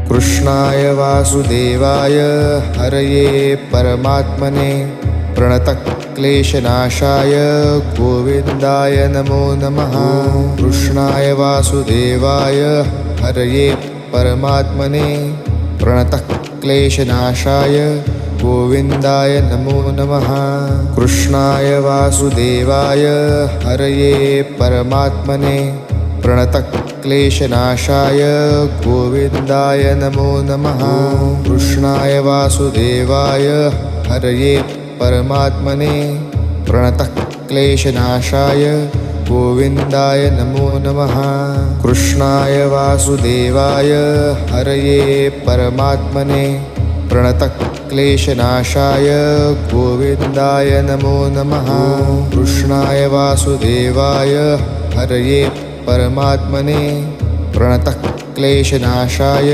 कृष्णाय वासुदेवाय हरये परमात्मने प्रणतक्लेशनाशाय गोविन्दाय नमो नमः। कृष्णाय वासुदेवाय हरये परमात्मने प्रणतक्लेशनाशाय गोविन्दाय नमो नमः। कृष्णाय वासुदेवाय हरये परमात्मने प्रणतक्लेशनाशाय गोविन्दाय नमो नमः। कृष्णाय वासुदेवाय हरये परमात्मने प्रणतक्लेशनाशाय गोविन्दाय नमो नमः। कृष्णाय वासुदेवाय हरये परमात्मने प्रणतक्लेशनाशाय गोविन्दाय नमो नमः। कृष्णाय वासुदेवाय हरये परमात्मने प्रणतक्लेशनाशाय